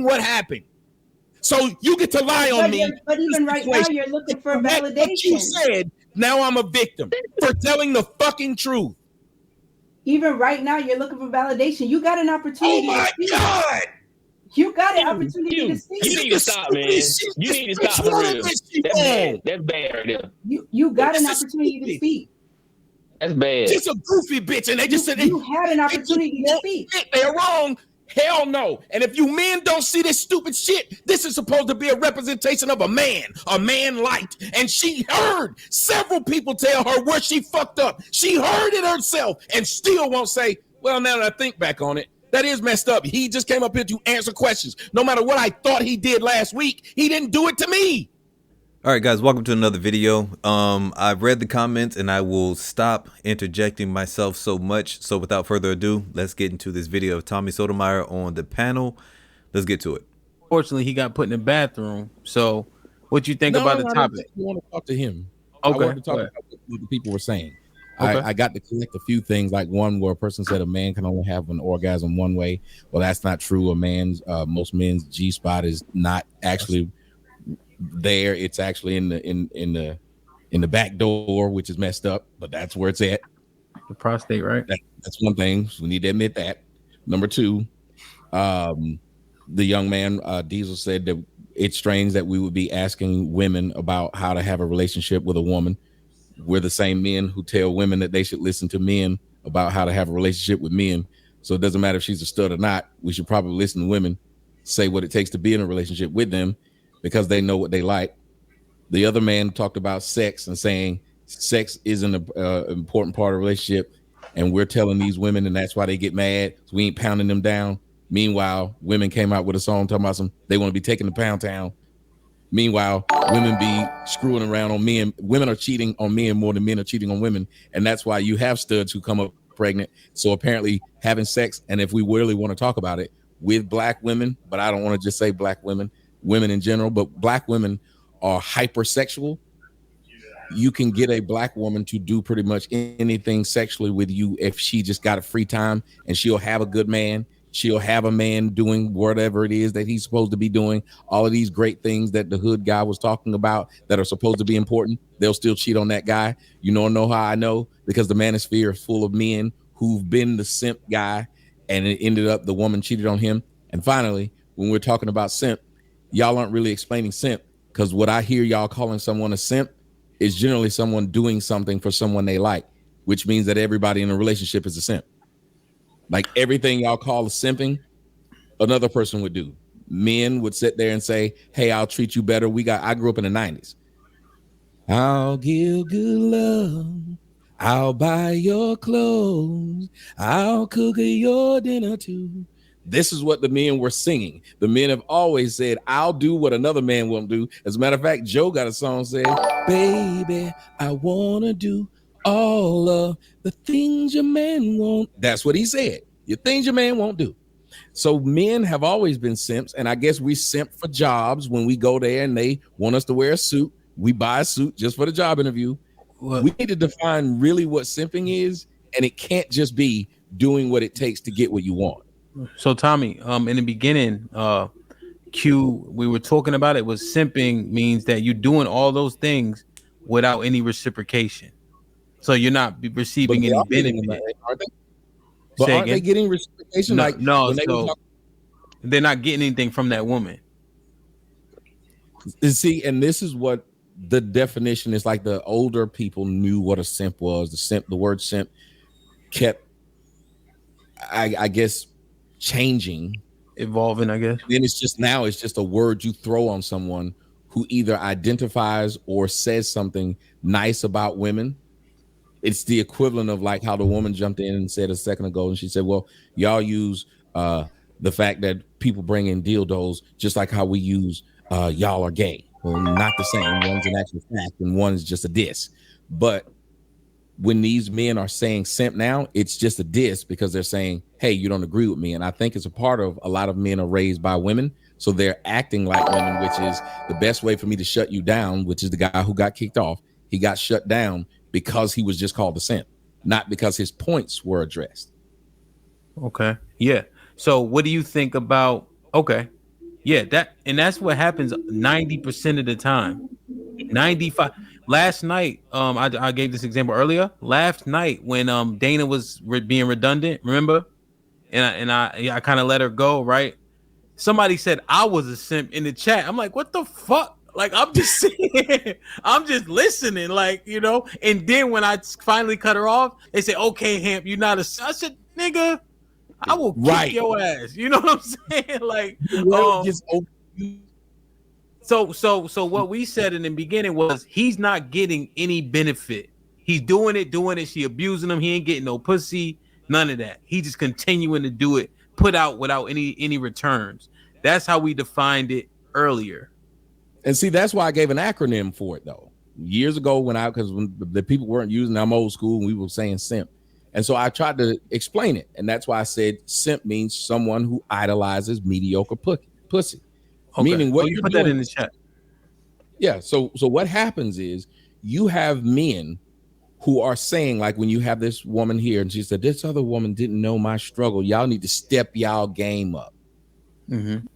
what happened. So you get to lie on me. But even right now, you're looking for validation. What you said, now I'm a victim for telling the fucking truth. Even right now, you're looking for validation. You got an opportunity. Oh my God. You got an opportunity to speak. You need to stop, man. You need to stop for real. That's bad right there. You got an opportunity to speak. That's bad. She's a goofy bitch, and they just said you had an opportunity to speak. They're wrong. Hell no. And if you men don't see this stupid shit, this is supposed to be a representation of a man light. And she heard several people tell her where she fucked up. She heard it herself and still won't say, well, now that I think back on it, that is messed up. He just came up here to answer questions. No matter what I thought he did last week, he didn't do it to me. All right, guys, welcome to another video. I've read the comments and I will stop interjecting myself so much. So without further ado, let's get into this video of Tommy Sotomayor on the panel. Let's get to it. Fortunately, he got put in the bathroom. So what you think about the topic? I want to talk to him. Okay. I want to talk about what the people were saying. Okay. I got to collect a few things, like one where a person said a man can only have an orgasm one way. Well, that's not true. Most men's G-spot is not actually there. It's actually in the back door, which is messed up, but that's where it's at. The prostate, right? That's one thing. So we need to admit that. Number two, the young man Diesel said that it's strange that we would be asking women about how to have a relationship with a woman. We're the same men who tell women that they should listen to men about how to have a relationship with men. So it doesn't matter if she's a stud or not. We should probably listen to women say what it takes to be in a relationship with them, because they know what they like. The other man talked about sex and saying sex isn't an important part of a relationship, and we're telling these women, and that's why they get mad. So we ain't pounding them down. Meanwhile, women came out with a song talking about they want to be taken to Pound Town. Meanwhile, women be screwing around on men. Women are cheating on men more than men are cheating on women, and that's why you have studs who come up pregnant. So apparently having sex, and if we really want to talk about it, with black women, but I don't want to just say black women, women in general, but black women are hypersexual. You can get a black woman to do pretty much anything sexually with you if she just got a free time, and she'll have a good man. She'll have a man doing whatever it is that he's supposed to be doing. All of these great things that the hood guy was talking about that are supposed to be important, they'll still cheat on that guy. You know how I know? Because the manosphere is full of men who've been the simp guy, and it ended up the woman cheated on him. And finally, when we're talking about simp, y'all aren't really explaining simp, because what I hear y'all calling someone a simp is generally someone doing something for someone they like, which means that everybody in a relationship is a simp. Like everything y'all call a simping, another person would do. Men would sit there and say, hey, I'll treat you better. I grew up in the 90s. I'll give good love. I'll buy your clothes. I'll cook your dinner too. This is what the men were singing. The men have always said, I'll do what another man won't do. As a matter of fact, Joe got a song saying, baby, I want to do all of the things your man won't. That's what he said. The things your man won't do. So men have always been simps. And I guess we simp for jobs when we go there and they want us to wear a suit. We buy a suit just for the job interview. Well, we need to define really what simping is. And it can't just be doing what it takes to get what you want. So Tommy, in the beginning, we were talking about it was simping means that you're doing all those things without any reciprocation. So you're not receiving any benefit. Aren't they? But aren't they getting reciprocation? No, they're not getting anything from that woman. See, and this is what the definition is. Like the older people knew what a simp was. The word simp kept, I guess, changing, evolving, I guess. Then it's just a word you throw on someone who either identifies or says something nice about women. It's the equivalent of like how the woman jumped in and said a second ago, and she said, well, y'all use the fact that people bring in dildos just like how we use y'all are gay. Well, not the same. One's an actual fact and one's just a diss. But when these men are saying simp now, it's just a diss because they're saying, hey, you don't agree with me. And I think it's a part of a lot of men are raised by women. So they're acting like women, which is the best way for me to shut you down, which is the guy who got kicked off. He got shut down because he was just called a simp, not because his points were addressed. Okay. Yeah. So what do you think about, okay. Yeah, that's what happens 90% of the time. 95. Last night, I gave this example earlier. Last night when Dana was being redundant, remember? And I kind of let her go, right? Somebody said I was a simp in the chat. I'm like, what the fuck? Like, I'm just saying, I'm just listening, like, you know. And then when I finally cut her off, they say, okay, Hamp, you're not a simp. I said, nigga, I will kick your ass. You know what I'm saying? Like, so what we said in the beginning was he's not getting any benefit. He's doing it. She abusing him. He ain't getting no pussy, none of that. He just continuing to do it, put out without any returns. That's how we defined it earlier. And see, that's why I gave an acronym for it though. Years ago because when the people weren't using, I'm old school, and we were saying simp. And so I tried to explain it. And that's why I said simp means someone who idolizes mediocre pussy. Okay. Meaning what you put doing, that in the chat. Yeah. So what happens is you have men who are saying, like when you have this woman here and she said, this other woman didn't know my struggle. Y'all need to step y'all game up. Mm-hmm.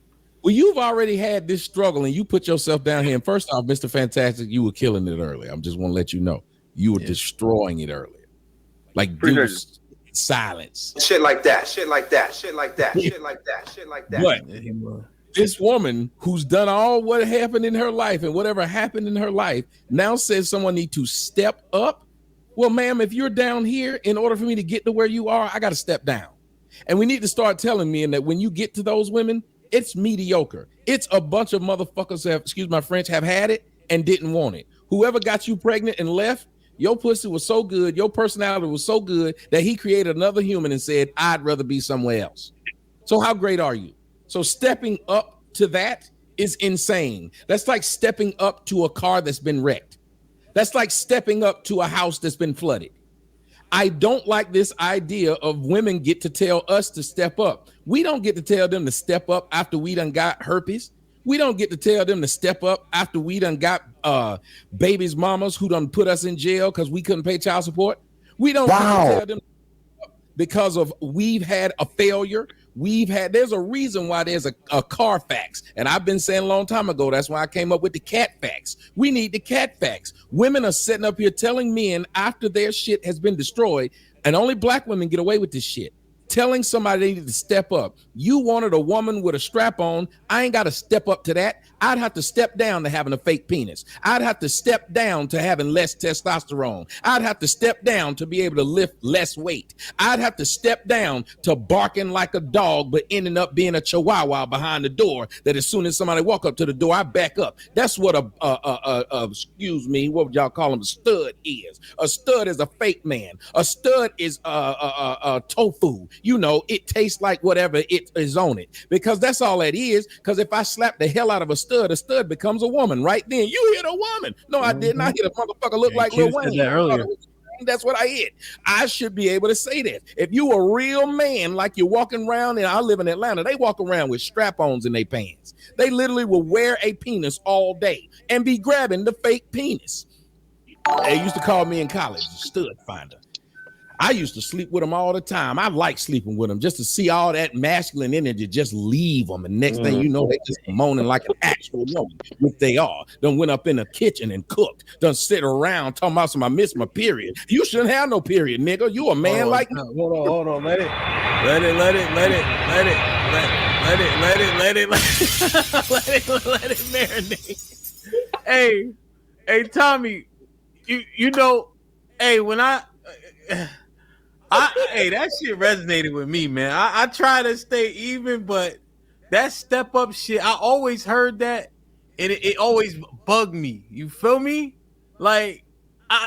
Well, you've already had this struggle and you put yourself down here. And first off, Mr. Fantastic, you were killing it earlier. I'm just want to let you know you were destroying it earlier. Like silence. Shit like that. Shit like that. Shit like that. Shit like that. Shit like that. But this woman who's done all what happened in her life and whatever happened in her life now says someone need to step up. Well, ma'am, if you're down here, in order for me to get to where you are, I got to step down. And we need to start telling men that when you get to those women, it's mediocre. It's a bunch of motherfuckers have, excuse my French, have had it and didn't want it. Whoever got you pregnant and left, your pussy was so good, your personality was so good that he created another human and said, I'd rather be somewhere else. So how great are you? So stepping up to that is insane. That's like stepping up to a car that's been wrecked. That's like stepping up to a house that's been flooded. I don't like this idea of women get to tell us to step up. We don't get to tell them to step up after we done got herpes. We don't get to tell them to step up after we done got babies' mamas who done put us in jail because we couldn't pay child support. We don't get to tell them because of we've had a failure. There's a reason why there's a Carfax. And I've been saying a long time ago, that's why I came up with the cat facts. We need the cat facts. Women are sitting up here telling men after their shit has been destroyed, and only black women get away with this shit. Telling somebody they need to step up. You wanted a woman with a strap on. I ain't got to step up to that. I'd have to step down to having a fake penis. I'd have to step down to having less testosterone. I'd have to step down to be able to lift less weight. I'd have to step down to barking like a dog, but ending up being a chihuahua behind the door that as soon as somebody walk up to the door, I back up. That's what excuse me, what would y'all call him? A stud is. A stud is a fake man. A stud is tofu. You know, it tastes like whatever it is on it, because that's all that is. Because if I slap the hell out of a stud becomes a woman right then. You hit a woman. No, I didn't. I hit a motherfucker look like Lil Wayne. That earlier. That's what I hit. I should be able to say that. If you a real man, like you're walking around, and I live in Atlanta, they walk around with strap-ons in their pants. They literally will wear a penis all day and be grabbing the fake penis. They used to call me in college stud finder. I used to sleep with them all the time. I like sleeping with them just to see all that masculine energy just leave them. And next thing you know, they just moaning like an actual woman, which they are. Done went up in the kitchen and cooked. Done sit around talking about some I missed my period. You shouldn't have no period, nigga. You a man like me. Hold on. Let it marinate. Hey, Tommy, you know, hey, when hey, that shit resonated with me, man. I try to stay even, but that step up shit, I always heard that, and it always bugged me. You feel me? Like,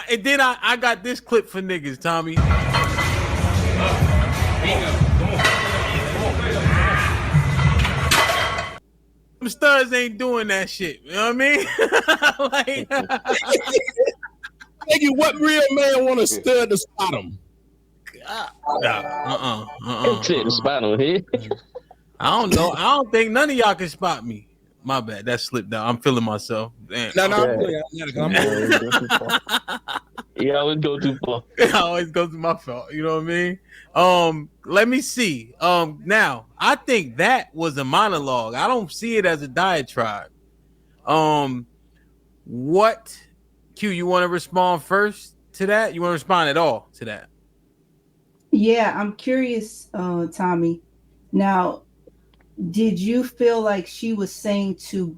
and then I got this clip for niggas, Tommy. Some studs ain't doing that shit. You know what I mean? Nigga, what real man want a stud to spot him? Spot on here. I don't know. I don't think none of y'all can spot me. My bad. That slipped out. I'm feeling myself. Damn. No, Yeah. You always go too far. It always goes to my fault. You know what I mean? Let me see. Now I think that was a monologue. I don't see it as a diatribe. What Q, you want to respond first to that? You want to respond at all to that? Yeah, I'm curious, Tommy. Now, did you feel like she was saying to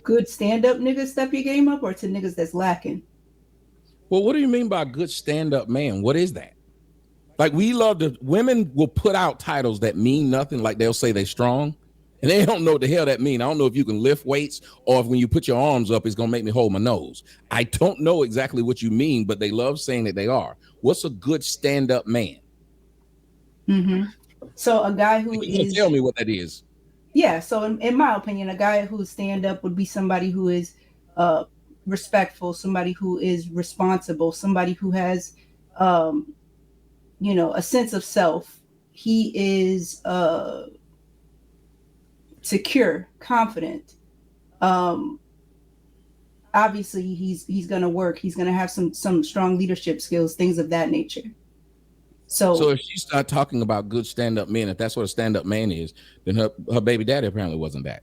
good stand-up niggas step your game up, or to niggas that's lacking? Well, what do you mean by good stand-up man? What is that? Like, we love to, women will put out titles that mean nothing. Like, they'll say they're strong, and they don't know what the hell that mean. I don't know if you can lift weights, or if when you put your arms up, it's gonna make me hold my nose. I don't know exactly what you mean, but they love saying that they are. What's a good stand-up man? Mm-hmm. So a guy who is, tell me what that is. Yeah, so in my opinion, a guy who's stand-up would be somebody who is respectful, somebody who is responsible, somebody who has a sense of self. He is secure, confident. Obviously he's gonna work, he's gonna have some strong leadership skills, things of that nature. So if she start talking about good stand-up men, if that's what a stand-up man is, then her baby daddy apparently wasn't that.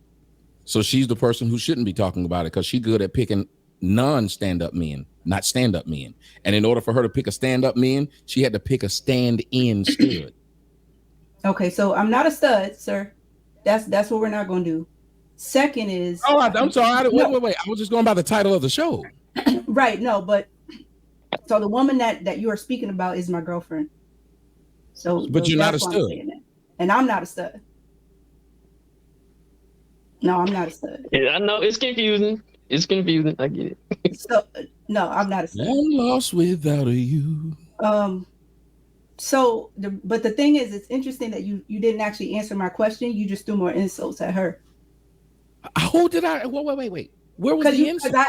So she's the person who shouldn't be talking about it, because she's good at picking non-stand-up men, not stand-up men. And in order for her to pick a stand-up man, she had to pick a stand-in stud. Okay, so I'm not a stud, sir. That's what we're not going to do. Second is, oh, I'm sorry. Wait. I was just going by the title of the show. Right. No, but so the woman that you are speaking about is my girlfriend. So, but you're not a stud, and I'm not a stud. No, I'm not a stud. Yeah, I know it's confusing. It's confusing. I get it. So no, I'm not a stud. I'm lost without you. So, but the thing is, it's interesting that you didn't actually answer my question. You just threw more insults at her. Who did I? Wait. Where was the insult? Because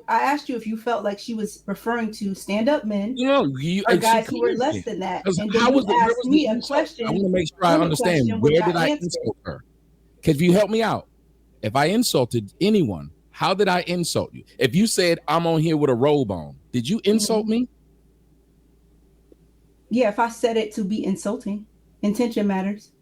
I asked you if you felt like she was referring to stand-up men, or guys who were less than that. And then you asked me a question. I want to make sure I understand. Where did I insult her? Because if you help me out, if I insulted anyone, how did I insult you? If you said I'm on here with a robe on, did you insult me? Yeah, if I said it to be insulting, intention matters.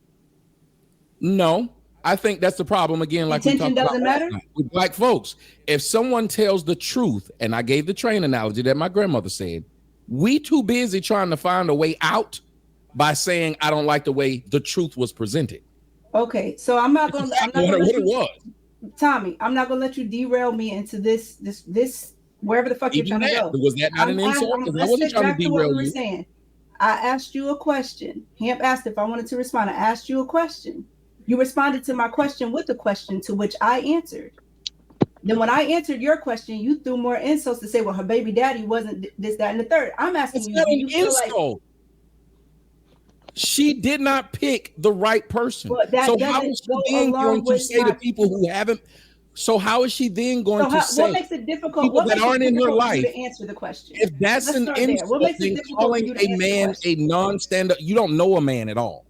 No, I think that's the problem again. Like intention we talked doesn't about matter with black folks. If someone tells the truth, and I gave the train analogy that my grandmother said, we too busy trying to find a way out by saying I don't like the way the truth was presented. Okay, so I'm not going to what it was. Tommy, I'm not gonna let you derail me into this wherever the fuck you're trying to go. Was that not an insult? I wasn't trying to derail you. Saying. I asked you a question. Hamp asked if I wanted to respond. I asked you a question. You responded to my question with a question, to which I answered. Then when I answered your question, you threw more insults to say, well, her baby daddy wasn't this, that, and the third. I'm asking you, do you feel like she did not pick the right person? Well, so how is she then going to say to people who haven't? So how is she then going to say? What makes it difficult? What that aren't in her life to answer the question? If that's an insult, then calling a man a non-stand-up, you don't know a man at all,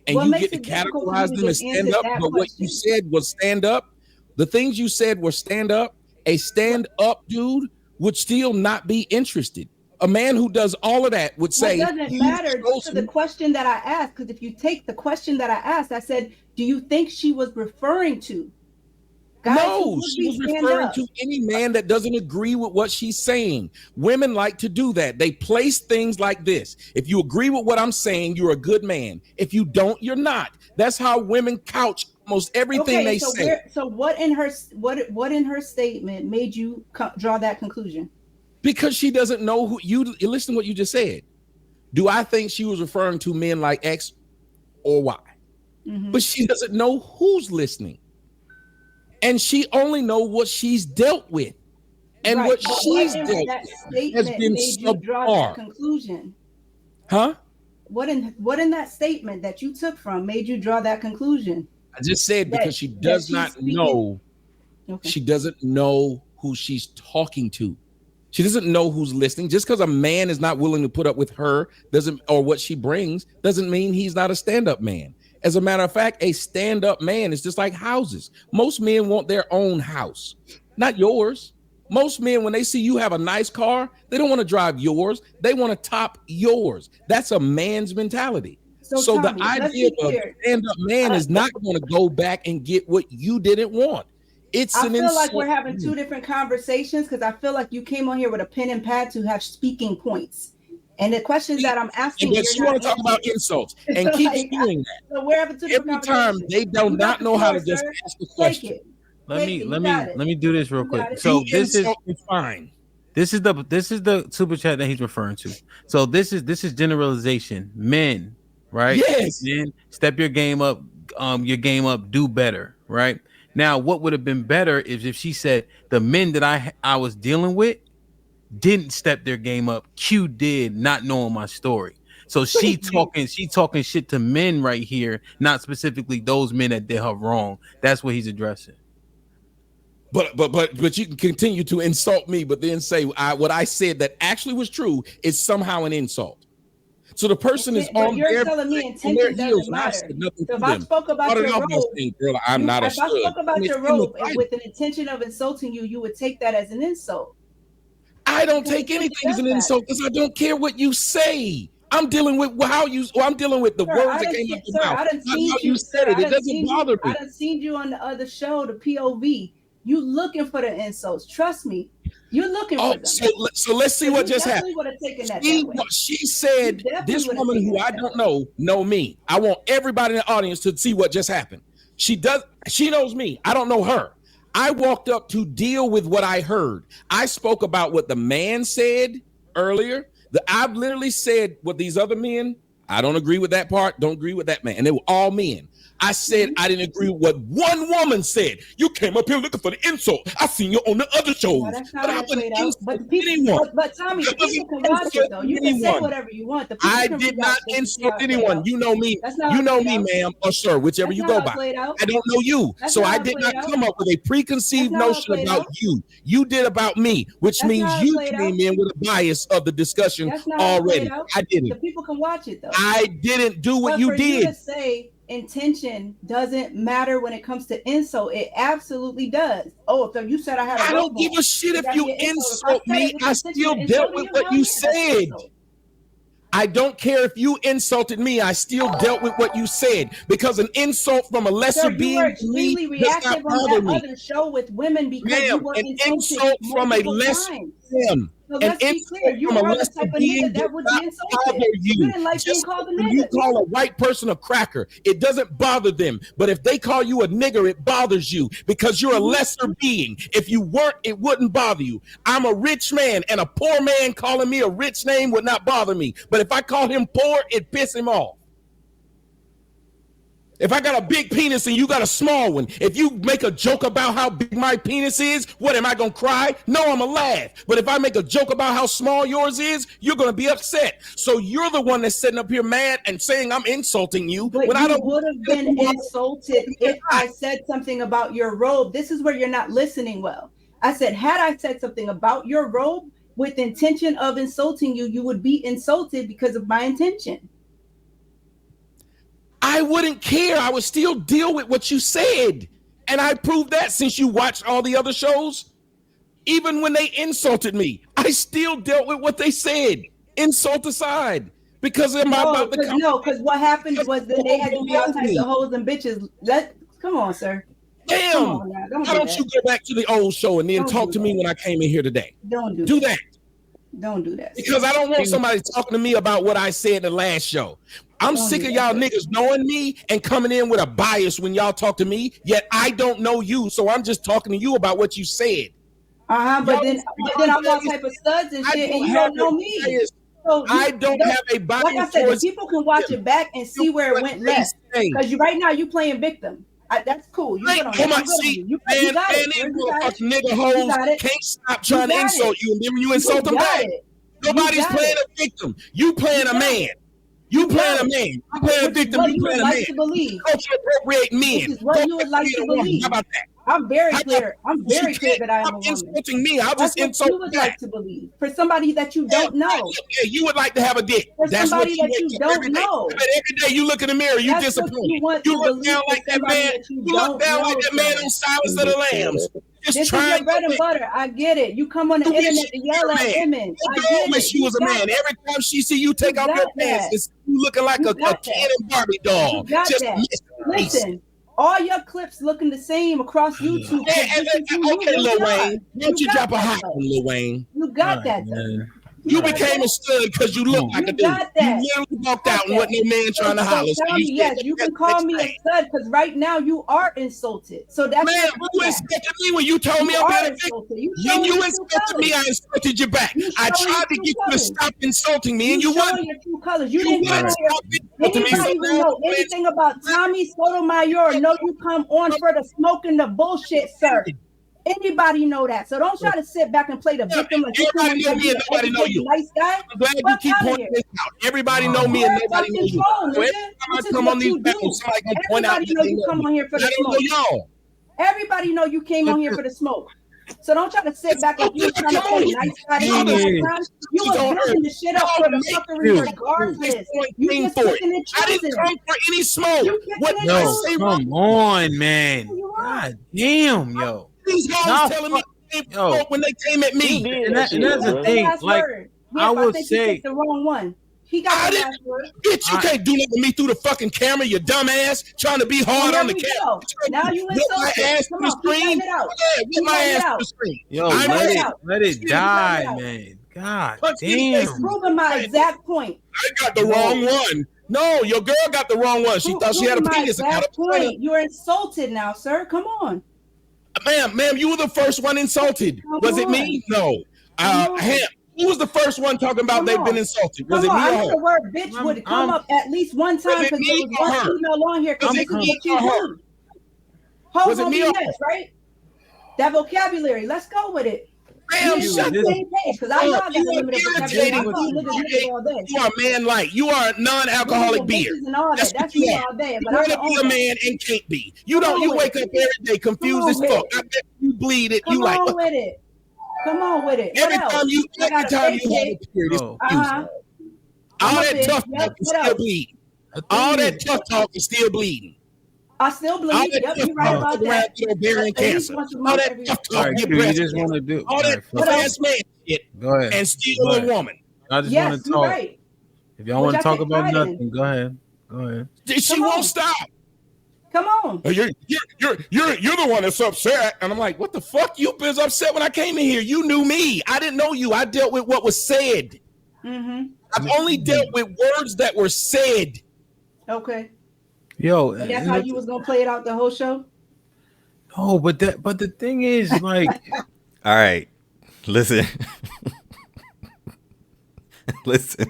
and you get to categorize them as stand-up. But what you said was stand-up. The things you said were stand-up. A stand-up dude would still not be interested. A man who does all of that would say, it doesn't matter to the question that I asked, because if you take the question that I asked, I said, do you think she was referring to guys? No, she was referring to any man that doesn't agree with what she's saying. Women like to do that. They place things like this. If you agree with what I'm saying, you're a good man. If you don't, you're not. That's how women couch almost everything they say. So what in her statement made you draw that conclusion? Because she doesn't know who you listen to what you just said. Do I think she was referring to men like X or Y? Mm-hmm. But she doesn't know who's listening. And she only knows what she's dealt with. And what she's dealt with has been subpar. Conclusion. Huh? What in that statement that you took from made you draw that conclusion? I just said because she does not know. Okay. She doesn't know who she's talking to. She doesn't know who's listening. Just because a man is not willing to put up with her or what she brings doesn't mean he's not a stand-up man. As a matter of fact, a stand-up man is just like houses. Most men want their own house, not yours. Most men, when they see you have a nice car, they don't want to drive yours. They want to top yours. That's a man's mentality. So Tommy, the idea of a stand-up man is not going to go back and get what you didn't want. I feel like we're having two different conversations because I feel like you came on here with a pen and pad to have speaking points. And the questions that I'm asking, but you want to talk about insults and keep doing that. So we're having two different time they do not know how to just ask the question. Let me do this real quick. So this is fine. This is the super chat that he's referring to. So this is generalization. Men, right? Yes. Men, step your game up. Do better, right? Now, what would have been better is if she said the men that I was dealing with didn't step their game up. Q did, not knowing my story. So she talking shit to men right here, not specifically those men that did her wrong. That's what he's addressing. But you can continue to insult me, but then say what I said that actually was true is somehow an insult. So the person is on you're telling me intention doesn't matter. So if I spoke about your robe, I'm not a if I spoke about your robe with an intention of insulting you, you would take that as an insult. I don't take anything as an insult because I don't care what you say. I'm dealing with I'm dealing with the words that came out your mouth. I done seen you said it. It doesn't bother me. I done seen you on the other show, the POV. You looking for the insults? Trust me, you're looking for them. So let's see what just happened. She said, "This woman who I don't know me. I want everybody in the audience to see what just happened." She knows me. I don't know her. I walked up to deal with what I heard. I spoke about what the man said earlier. I've literally said what these other men, I don't agree with that part, don't agree with that man. And they were all men. I said I didn't agree with what one woman said. You came up here looking for the insult. I seen you on the other shows. No, that's not how it played out. But Tommy, the people can watch it though. You can say whatever you want. I did not insult anyone. You know me. You know me, ma'am, or sir, whichever you go by. I don't know you. So I did not come up with a preconceived notion about you. You did about me, which means you came in with a bias of the discussion already. I didn't. The people can watch it though. I didn't do what you did. To say intention doesn't matter when it comes to insult. It absolutely does. Oh, so you said I had. I don't give a shit if you insult me. I still dealt with what you said. I don't care if you insulted me. I still dealt with what you said because an insult from a lesser being to me does not bother me. Other show with women because you were an insult from a lesser being. So let's be clear. You are the type of nigga that would be insulted. You didn't like being called a nigga. You call a white person a cracker, it doesn't bother them. But if they call you a nigger, it bothers you because you're a lesser being. If you weren't, it wouldn't bother you. I'm a rich man, and a poor man calling me a rich name would not bother me. But if I call him poor, it piss him off. If I got a big penis and you got a small one, if you make a joke about how big my penis is, what, am I going to cry? No, I'm going to laugh. But if I make a joke about how small yours is, you're going to be upset. So you're the one that's sitting up here mad and saying I'm insulting you. But when you would have been insulted if I said something about your robe. This is where you're not listening well. I said, had I said something about your robe with intention of insulting you, you would be insulted because of my intention. I wouldn't care. I would still deal with what you said. And I proved that since you watched all the other shows. Even when they insulted me, I still dealt with what they said. Insult aside. Because because what happened was that they had to be all types of hoes and bitches. Come on, sir. Damn. Why don't you go back to the old show and then talk to me when I came in here today? Don't do that. Don't do that. Because I don't want somebody talking to me about what I said in the last show. I'm sick of y'all niggas knowing me and coming in with a bias when y'all talk to me, yet I don't know you, so I'm just talking to you about what you said. But then I'm all type of studs and shit, and you don't know me. So I don't have a bias. Like I said, people can watch it back and see where it went left. Because right now you playing victim. That's cool. You got it. Nigga hoes can't stop trying to insult you, and then when you insult them back, nobody's playing a victim. You playing a man. You playing a man. You playing a victim. You playing a man. Culture appropriate men. This is what you would like to believe. How about that? I'm very clear. I'm very clear that I am a woman. Insulting me. I'll just That's what insult you would back. like to believe. For somebody that you don't know. Yeah, you would like to have a dick. For That's somebody what that you don't know. But every day you look in the mirror, you That's what disappointed. you want You to look believe down for like that somebody man. that you You look don't down like know, that man sir. on Silence of the Lambs. Just This is trying your bread to and butter. I get it. You come on the internet to yell at women. I get wish it. she was a man. Every time she see you take off your pants, it's you looking like a Ken and Barbie doll. You got Just that. Listen, all your clips looking the same across YouTube. Okay, Lil Wayne. Why don't you drop a hot one, Lil Wayne? You got that, though. You became a stud because you look like a dude. You literally walked out and wasn't no man trying to holler. So yes, you can call me a stud because right now you are insulted. So that's man, you insulted me when you told me I'm being a victim. When you insulted me, I insulted you back. I tried to get you to stop insulting me, and you wouldn't. Your true colors. You didn't come on here. Anybody who know anything about Tommy Sotomayor know you come on for the smoking the bullshit, sir. Anybody know that? So don't try to sit back and play the victim like you everybody know me and nobody know you. Nice guy. I'm glad you keep pointing this out. Everybody know me and nobody knows you. So every time I come on these panels, somebody gonna point out that you come on here for the smoke. Y'all. Everybody know you came on here for the smoke. So don't try to sit back and you trying to play nice guy. You was building the shit up for the fuckery regardless. You just picking and choosing. I didn't come for any smoke. What did I say? Come on, man. God damn, yo. These guys telling me when they came at me. And that's the thing. Like, I would say the wrong one. He got the last word. Bitch, you can't do nothing to me through the fucking camera, you dumbass. Trying to be hard on the camera. Now you insulted. My ass to the screen. Get my ass to the screen. Yo, let it die, man. God damn. It's proving my exact point. I got the wrong one. No, your girl got the wrong one. She thought she had a penis. You're insulted now, sir. Come on. Ma'am, you were the first one insulted. Was it me? No. Who was the first one talking about they've been insulted? Was it me or her? I know the word bitch would come up at least one time because there was one female on here because this is what you do. Was it me or her? Right? That vocabulary. Let's go with it. Ma'am, shut the same page because I know I got limited vocabulary. You are man-like. You are non-alcoholic beer. That's me all day. You want to be a man and can't be. You don't. You wake up every day confused as fuck. I bet you bleed it. You like. Come on with it. Come on with it. Every time you have a period, it's all that tough talk is still bleeding. All that tough talk is still bleeding. I still bleed. Yep, you're right about that. Ovarian cancer. All that tough talk. You just want to do all that fast man shit. Go ahead. And steal a woman. I just want to talk. Right. If y'all want to talk about nothing, go ahead. Go ahead. She won't stop. Come on. You're the one that's upset. And I'm like, what the fuck? You been upset when I came in here. You knew me. I didn't know you. I dealt with what was said. I've only dealt with words that were said. Okay. Yo, and that's how you was gonna play it out the whole show? No, but the thing is, like, all right, listen. Listen.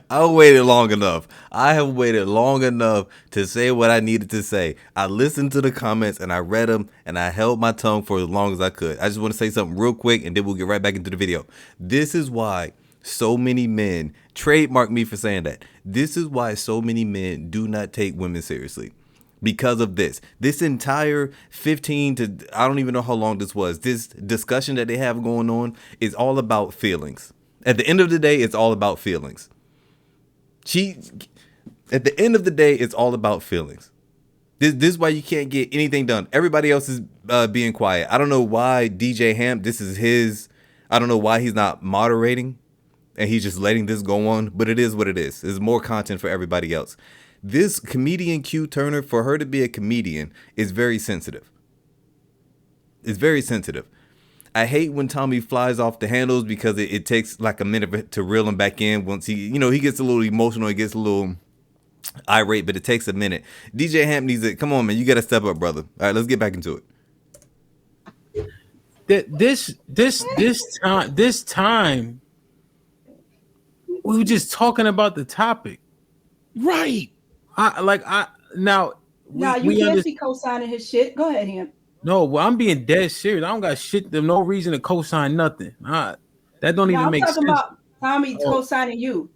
I waited long enough. I have waited long enough to say what I needed to say. I listened to the comments and I read them and I held my tongue for as long as I could. I just want to say something real quick and then we'll get right back into the video. This is why so many men trademark me for saying that. This is why so many men do not take women seriously. Because of this entire 15 to I don't even know how long this was. This discussion that they have going on is all about feelings. At the end of the day, it's all about feelings. At the end of the day, it's all about feelings. This is why you can't get anything done. Everybody else is being quiet. I don't know why DJ Hamp, this is his, I don't know why he's not moderating and he's just letting this go on, but it is what it is. There's more content for everybody else. This comedian Q Turner, for her to be a comedian, is very sensitive. It's very sensitive. I hate when Tommy flies off the handles because it takes like a minute to reel him back in. Once he gets a little emotional, he gets a little irate, but it takes a minute. DJ Hamp needs it. Come on, man, you got to step up, brother. All right, let's get back into it. This time, we were just talking about the topic, right? Now you can't be co-signing his shit. Go ahead, Hamp. No, well, I'm being dead serious. I don't got shit. There's no reason to co-sign nothing. That don't even make sense. I'm talking about Tommy co-signing you.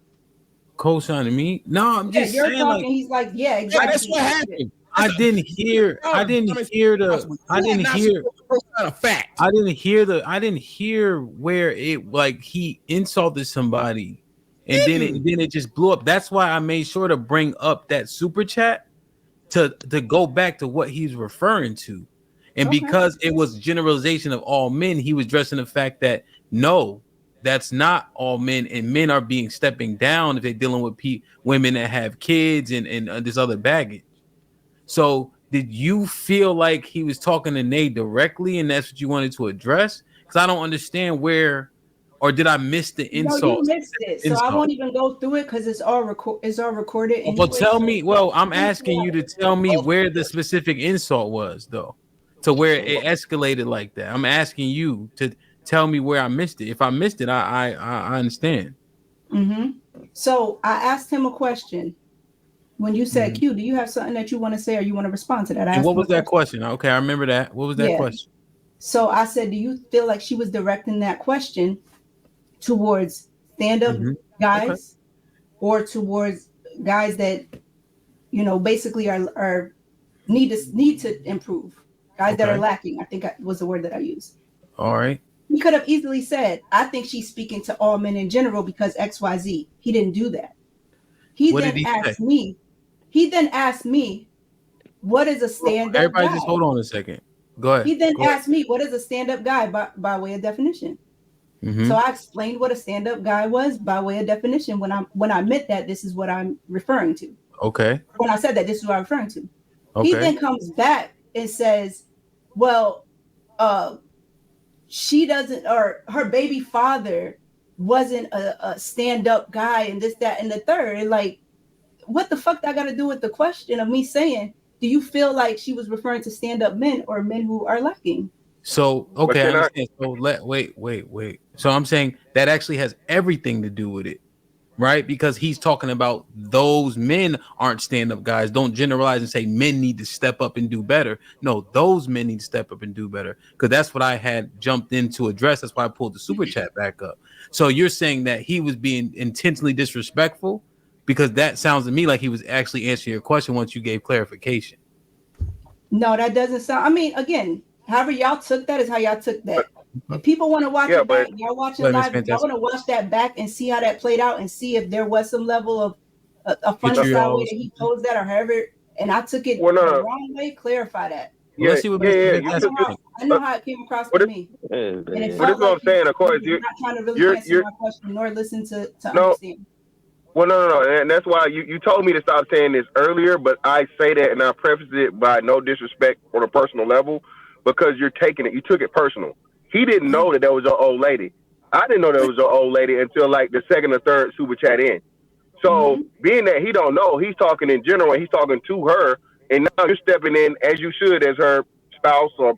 Co-signing me? No, I'm just you're saying. Talking, he's like, yeah, exactly. That's what happened. I didn't hear where it like he insulted somebody and then it just blew up. That's why I made sure to bring up that super chat to go back to what he's referring to. And because it was generalization of all men, he was addressing the fact that no, that's not all men, and men are stepping down if they're dealing with women that have kids and this other baggage. So did you feel like he was talking to Nate directly and that's what you wanted to address? Because I don't understand where, or did I miss the insult? No, you missed it. So I won't even go through it because it's all recorded. Anyway. Well, tell me. Well, I'm asking you to tell me where the specific insult was, though, to where it escalated like that. I'm asking you to tell me where I missed it. If I missed it, I understand. Mm-hmm. So I asked him a question. When you said, Q, do you have something that you want to say or you want to respond to that? And what was that question? Okay, I remember that. What was that question? So I said, do you feel like she was directing that question towards stand-up guys or towards guys that, basically are need to improve, guys that are lacking? I think was the word that I used. All right. He could have easily said, I think she's speaking to all men in general because XYZ. He didn't do that. He then asked me, what is a stand-up guy? Everybody just hold on a second. Go ahead. He then asked me, what is a stand-up guy by way of definition? So I explained what a stand-up guy was by way of definition. When I meant that, this is what I'm referring to. Okay. When I said that, this is what I'm referring to. Okay. He then comes back and says, well, she doesn't, or her baby father wasn't a stand-up guy and this, that, and the third. And like, what the fuck that got to do with the question of me saying, do you feel like she was referring to stand-up men or men who are lacking? So, okay, I understand. So wait. So I'm saying that actually has everything to do with it, right? Because he's talking about those men aren't stand-up guys. Don't generalize and say men need to step up and do better. No, those men need to step up and do better, because that's what I had jumped in to address. That's why I pulled the super chat back up. So you're saying that he was being intentionally disrespectful? Because that sounds to me like he was actually answering your question once you gave clarification. No, that doesn't sound. I mean, again, however y'all took that is how y'all took that. If people want to watch it back, y'all watching live, y'all want to watch that back and see how that played out and see if there was some level of a funny style way that he posed that or however, and I took it the wrong way, clarify that. Yeah, let's see what I know how it came across to me. And it felt like what I'm saying, of course, you're not trying to really answer my question nor listen to understand. Well, no, and that's why you told me to stop saying this earlier, but I say that and I preface it by no disrespect on a personal level, because you took it personal. He didn't know that was an old lady. I didn't know that was an old lady until like the second or third super chat in. So being that he don't know, he's talking in general, he's talking to her, and now you're stepping in as you should as her spouse or,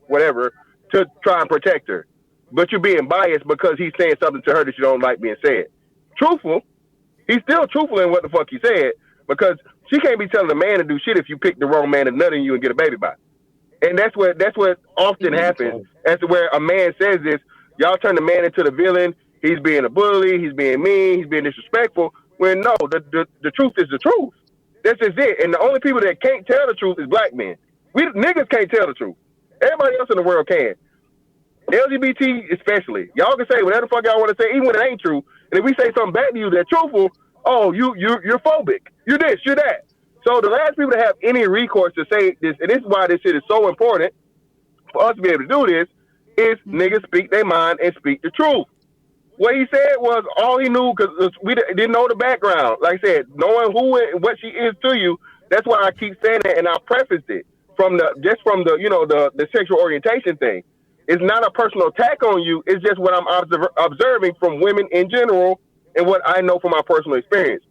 whatever, to try and protect her. But you're being biased because he's saying something to her that you don't like being said. Truthful. He's still truthful in what the fuck he said, because she can't be telling a man to do shit if you pick the wrong man to nut in you and get a baby by. And that's what often happens. As to where a man says this, y'all turn the man into the villain. He's being a bully. He's being mean. He's being disrespectful. When no, the truth is the truth. This is it. And the only people that can't tell the truth is black men. We niggas can't tell the truth. Everybody else in the world can. LGBT especially. Y'all can say whatever the fuck y'all want to say, even when it ain't true. And if we say something back to you that's truthful, oh, you're phobic. You're this, you're that. So the last people to have any recourse to say this, and this is why this shit is so important for us to be able to do this, is niggas speak their mind and speak the truth. What he said was all he knew, because we didn't know the background. Like I said, knowing who and what she is to you, that's why I keep saying that, and I prefaced it from the sexual orientation thing. It's not a personal attack on you. It's just what I'm observing from women in general and what I know from my personal experience.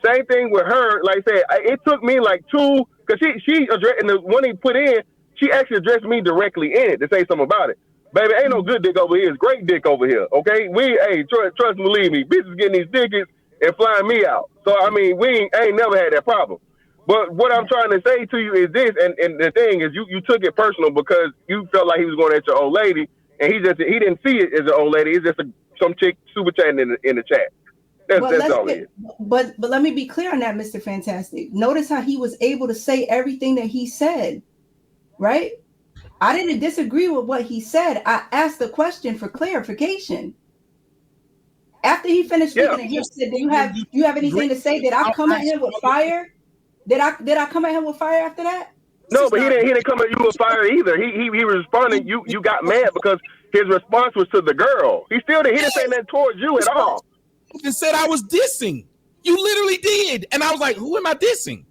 Same thing with her. Like I said, it took me like two, because she addressed, and the one he put in, she actually addressed me directly in it to say something about it. Baby, ain't no good dick over here. It's great dick over here. Okay, trust me, believe me, bitches getting these tickets and flying me out. So I mean, we ain't never had that problem. But what I'm trying to say to you is this, and the thing is, you took it personal because you felt like he was going at your old lady, and he didn't see it as an old lady. It's just some chick super chatting in the chat. That's all it is. But let me be clear on that, Mr. Fantastic. Notice how he was able to say everything that he said, right? I didn't disagree with what he said. I asked the question for clarification. After he finished speaking, and he said, "Do you have anything to say?" Did I come at him with fire? Did I come at him with fire after that? No, but he didn't come at you with fire either. He was responding. You got mad because his response was to the girl. He didn't say nothing towards you at all. And said I was dissing. You literally did, and I was like, "Who am I dissing?"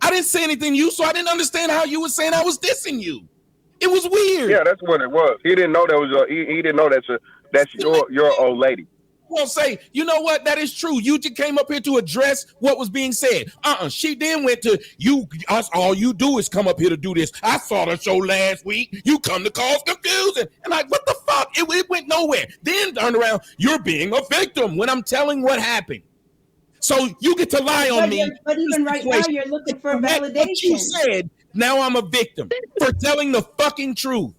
I didn't say anything to you, so I didn't understand how you were saying I was dissing you. It was weird. Yeah, that's what it was. He didn't know that was he didn't know that's your old lady. Well, say, you know what? That is true. You just came up here to address what was being said. She then went to you. All you do is come up here to do this. I saw the show last week. You come to cause confusion. And like, what the fuck? It went nowhere. Then turned around. You're being a victim when I'm telling what happened. So you get to lie on me. But even right now, you're looking for validation. What you said, now I'm a victim for telling the fucking truth.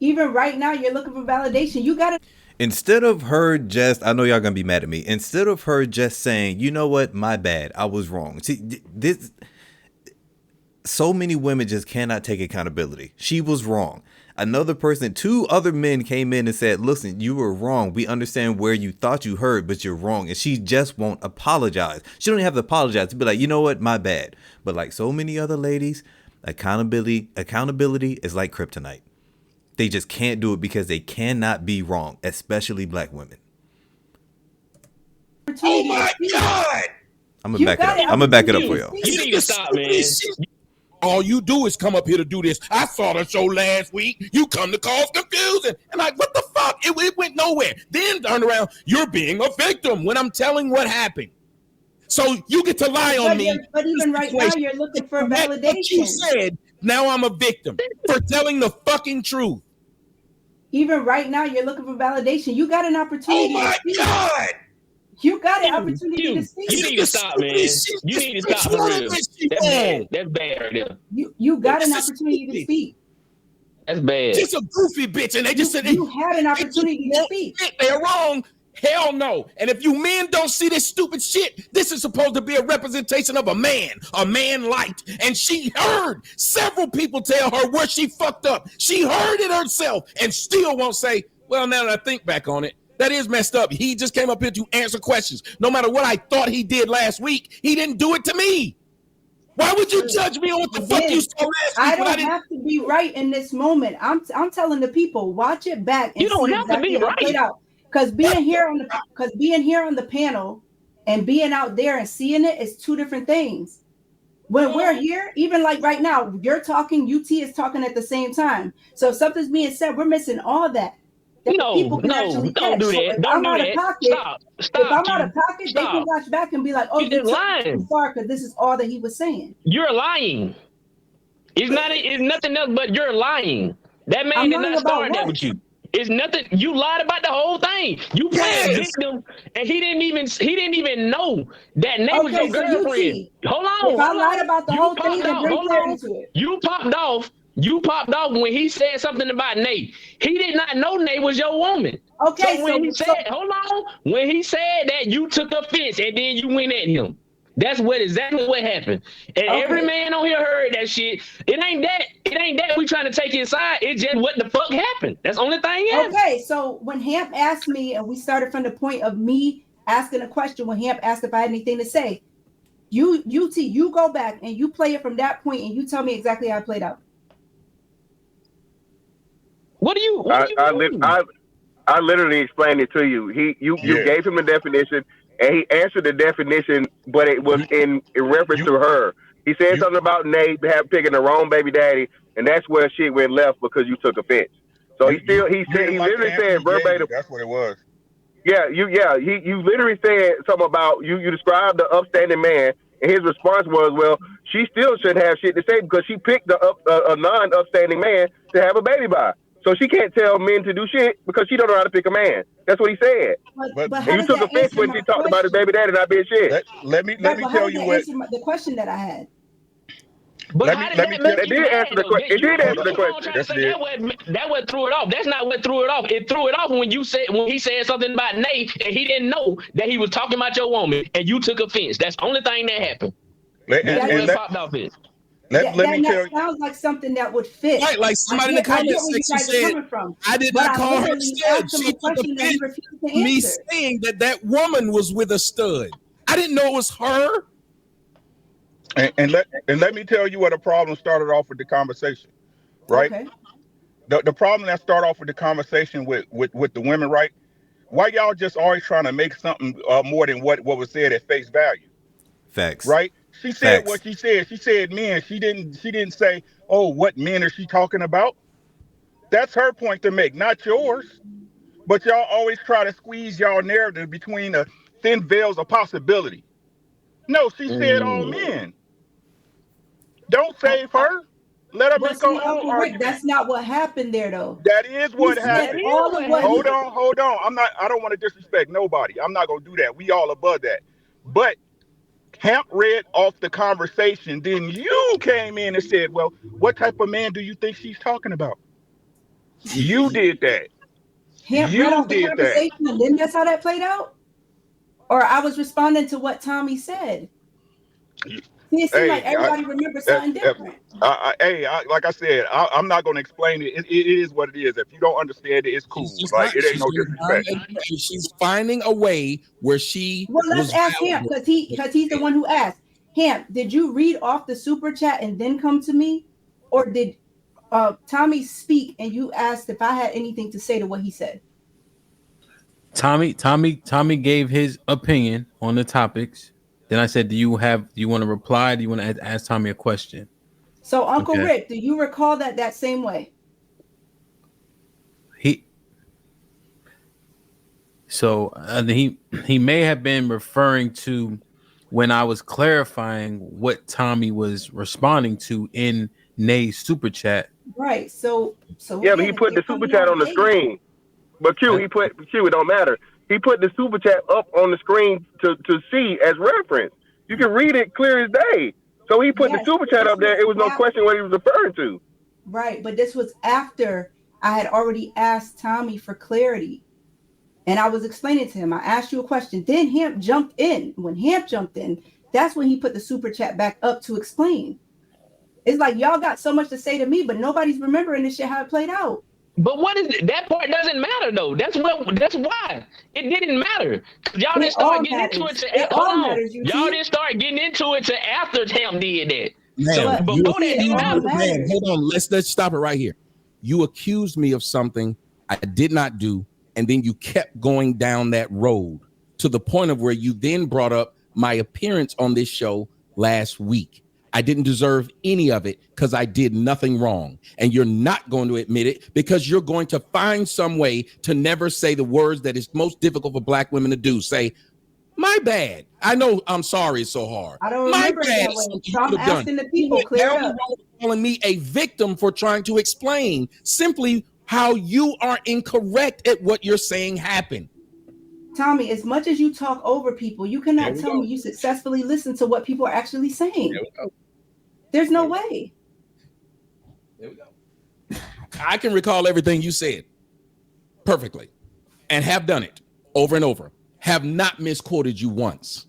Even right now, you're looking for validation. You got to. Instead of her just, I know y'all gonna be mad at me. Instead of her just saying, you know what, my bad, I was wrong. See, this, so many women just cannot take accountability. She was wrong. Another person, 2 other men came in and said, listen, you were wrong. We understand where you thought you heard, but you're wrong. And she just won't apologize. She don't even have to apologize to be like, you know what, my bad. But like so many other ladies, accountability is like kryptonite. They just can't do it because they cannot be wrong, especially black women. Oh my God! I'm gonna back it up. I'm gonna back it up for y'all. You need to stop, man. All you do is come up here to do this. I saw the show last week. You come to cause confusion. And like, what the fuck? It went nowhere. Then turned around. You're being a victim when I'm telling what happened. So you get to lie on me. But even right now, you're looking for validation. What you said, now I'm a victim for telling the fucking truth. Even right now, you're looking for validation. You got an opportunity. Oh my God! You got an opportunity to speak. You need to stop, man. You need to stop for real. That's bad. That's bad right there. You got an opportunity to speak. That's bad. Just a goofy bitch, and they just said you had an opportunity to speak. They're wrong. Hell no. And if you men don't see this stupid shit, this is supposed to be a representation of a man light. And she heard several people tell her where she fucked up. She heard it herself and still won't say, well, now that I think back on it, that is messed up. He just came up here to answer questions. No matter what I thought he did last week, he didn't do it to me. Why would you judge me on what the fuck you saw last week? I don't have to be right in this moment. I'm telling the people, watch it back. And you don't have to be right. Because being here on the panel and being out there and seeing it is 2 different things. When we're here, even like right now, you're talking, UT is talking at the same time. So if something's being said, we're missing all that. Don't do that. Don't do that. Stop. If I'm out of pocket, they can watch back and be like, oh, you're lying. Sorry, because this is all that he was saying. You're lying. It's nothing else but you're lying. That man did not start that with you. It's nothing. You lied about the whole thing. You played a victim, and he didn't even know that Nate was your girlfriend. Hold on. If I lied about the whole thing, then bring clarity to it. You popped off when he said something about Nate. He did not know Nate was your woman. Okay. So when he said that, you took offense and then you went at him. That's exactly what happened. And every man on here heard that shit. It ain't that we trying to take his side. It's just what the fuck happened. That's the only thing happened. Okay, so when Hamp asked me, and we started from the point of me asking a question, when Hamp asked if I had anything to say, you go back and you play it from that point and you tell me exactly how it played out. I literally explained it to you. You gave him a definition. And he answered the definition, but it was in reference to her. He said something about Nate picking the wrong baby daddy, and that's where shit went left because you took offense. So he literally said verbatim. That's what it was. Yeah, you literally said something about you described the upstanding man, and his response was, well, she still shouldn't have shit to say because she picked a non-upstanding man to have a baby by. So she can't tell men to do shit because she don't know how to pick a man. That's what he said. But you took offense when she talked about his baby daddy not being shit. Let me tell you what the question that I had. But Let how me did let me that tell make It you did answer mad the though? question. It did answer the Hold on, question. trying to say that what threw it off. That's not what threw it off. It threw it off when he said something about Nate and he didn't know that he was talking about your woman and you took offense. That's the only thing that happened. That's and, where and it let popped off. let me tell That you. sounds like something that would fit. Right, like somebody in the I get comment where you section guys are said, coming from. I did But not I call her literally stud. asked him She a took question that he offense refused to to me answer. saying that woman was with a stud. I didn't know it was her. And let me tell you what a problem started off with the conversation, right? Okay. The problem that started off with the conversation with the women, right? Why y'all just always trying to make something more than what was said at face value? Facts. Right? She said Facts. what she said. She said men. She didn't say, oh, what men is she talking about? That's her point to make, not yours. But y'all always try to squeeze y'all narrative between the thin veils of possibility. No, she said all men. Don't save her. Let her But make her see, own Uncle Rick, argument. that's not what happened there, though. That is He what said happened. all of what he Hold on. I don't want to disrespect nobody. I'm not gonna do that. We all above that. But Hamp read off the conversation. Then you came in and said, well, what type of man do you think she's talking about? You did that. Hamp read You off the did that. conversation, and then that's how that played out? Or I was responding to what Tommy said. See, it seemed like Hey, everybody remembers something different. like I said, I'm not going to explain it. It is what it is. If you don't understand it, it's She's cool. just Like, not. it ain't no disrespect. She's finding a way where she Well, let's was ask Hamp valuable. because he's the one who asked. Hamp, did you read off the super chat and then come to me, or did Tommy speak and you asked if I had anything to say to what he said? Tommy gave his opinion on the topics. Then I said, do you want to reply? Do you want to ask Tommy a question? So, Uncle Rick, do you recall that same way? He may have been referring to when I was clarifying what Tommy was responding to in Nay's super chat. Right. So Yeah, again, but he if put you're the super coming chat off on the base, screen. But it don't matter. He put the super chat up on the screen to see as reference. You can read it clear as day. So he put the yes, super chat this up there. It was no after, question what he was referring to. right, but this was after I had already asked Tommy for clarity. And I was explaining to him, I asked you a question. Then Hamp jumped in. When Hamp jumped in, that's when he put the super chat back up to explain. It's like y'all got so much to say to me, but nobody's remembering this shit how it played out. But what is that part doesn't matter though. That's why it didn't matter. Y'all didn't start getting into it hold on. Y'all didn't start getting into it till after Hamp did that. So Man, before that didn't matter. Man, hold on. Let's stop it right here. You accused me of something I did not do, and then you kept going down that road to the point of where you then brought up my appearance on this show last week. I didn't deserve any of it because I did nothing wrong. And you're not going to admit it because you're going to find some way to never say the words that is most difficult for Black women to do. Say, my bad. I know I'm sorry it's so hard. I don't My remember it bad. that way. So I'm asking the You people, went clear down it the up. road calling me a victim for trying to explain simply how you are incorrect at what you're saying happened. Tommy, as much as you talk over people, you cannot tell me you successfully listen to what people are actually saying. There's no way. There we go. I can recall everything you said perfectly and have done it over and over. Have not misquoted you once.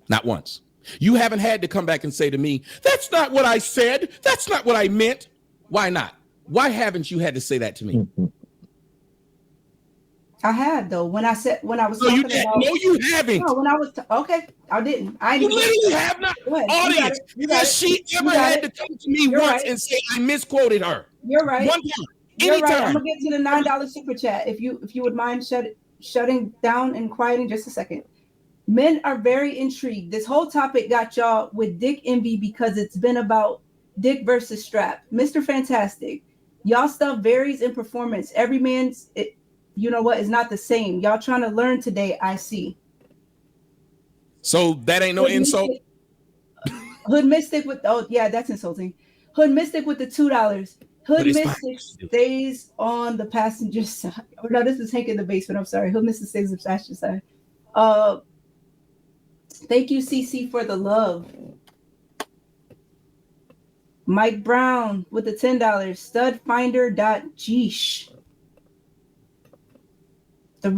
Not once. You haven't had to come back and say to me, that's not what I said. That's not what I meant. Why not? Why haven't you had to say that to me? I had though. When I was talking about. No, you haven't. No, when I was okay, I didn't. You literally have not. Audience, has she ever had to come to me once and say I misquoted her? You're right. One time. You're right. Anytime. I'm gonna get to the $9 super chat if you would mind shutting down and quieting just a second. Men are very intrigued. This whole topic got y'all with dick envy because it's been about dick versus strap. Mr. Fantastic, y'all stuff varies in performance. Every man's, you know what, is not the same. Y'all trying to learn today, I see. So that ain't no insult? Hood Mystic with, oh yeah, that's insulting. Hood Mystic with the $2. Hood Mystic stays on the passenger side. Oh no, this is Hank in the basement. I'm sorry. Hood Mystic stays on the passenger side. Thank you, CC, for the love. Mike Brown with the $10. Studfinder.geesh. The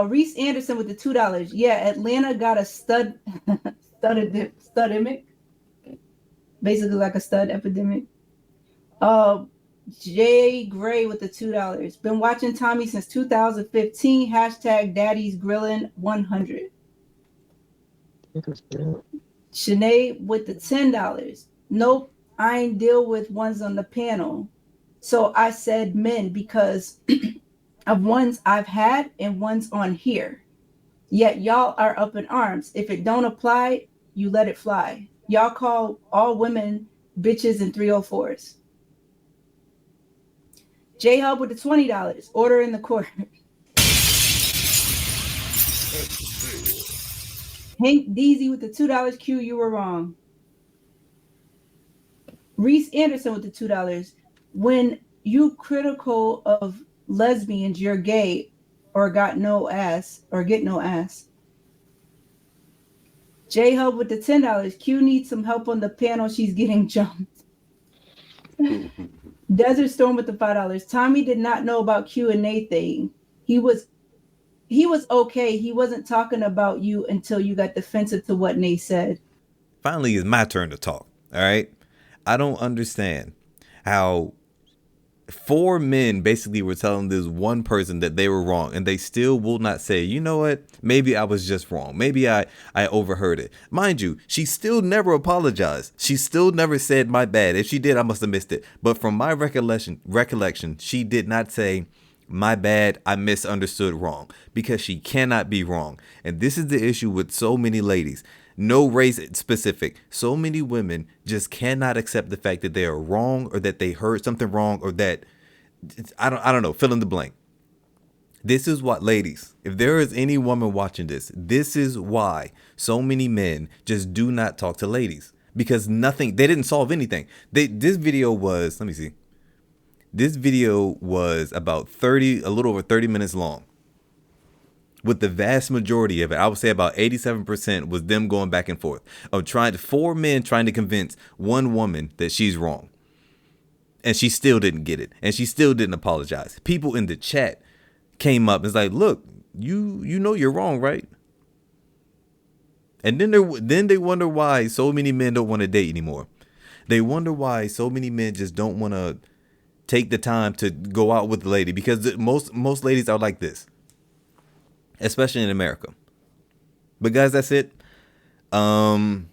Reese Anderson with the $2. Yeah, Atlanta got a studemic. Basically like a stud epidemic. Jay Gray with the $2. Been watching Tommy since 2015. Hashtag Daddy's Grillin' 100. Sinead with the $10. Nope, I ain't deal with ones on the panel. So I said men because of ones I've had and ones on here. Yet y'all are up in arms. If it don't apply, you let it fly. Y'all call all women bitches and 304s. J Hub with the $20. Order in the court. Hank Deasy with the $2. Q, you were wrong. Reese Anderson with the $2. When you critical of lesbians, you're gay or got no ass or get no ass. J Hub with the $10. Q needs some help on the panel. She's getting jumped. Desert Storm with the $5. Tommy did not know about Q and A thing. He was okay. He wasn't talking about you until you got defensive to what Nate said. Finally, it's my turn to talk. All right. I don't understand how 4 men basically were telling this one person that they were wrong, and they still will not say, you know what, maybe I was just wrong. Maybe I overheard it. Mind you, she still never apologized. She still never said my bad. If she did, I must have missed it. But from my recollection, she did not say my bad, I misunderstood wrong, because she cannot be wrong. And this is the issue with so many ladies. No race specific. So many women just cannot accept the fact that they are wrong, or that they heard something wrong, or that I don't know, fill in the blank. This is what, ladies, if there is any woman watching this is why so many men just do not talk to ladies, because they didn't solve anything. This video was, let me see. This video was about a little over 30 minutes long. With the vast majority of it, I would say about 87% was them going back and forth of 4 men trying to convince one woman that she's wrong. And she still didn't get it. And she still didn't apologize. People in the chat came up and was like, look, you know you're wrong, right? And then they wonder why so many men don't want to date anymore. They wonder why so many men just don't want to take the time to go out with the lady, because most ladies are like this. Especially in America. But guys, that's it. I'm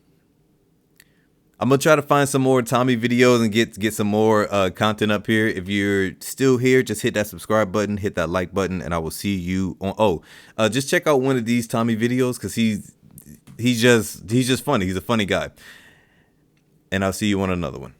gonna try to find some more Tommy videos and get some more content up here. If you're still here, just hit that subscribe button, hit that like button, and I will see you on. Just check out one of these Tommy videos, because he's just funny. He's a funny guy. And I'll see you on another one.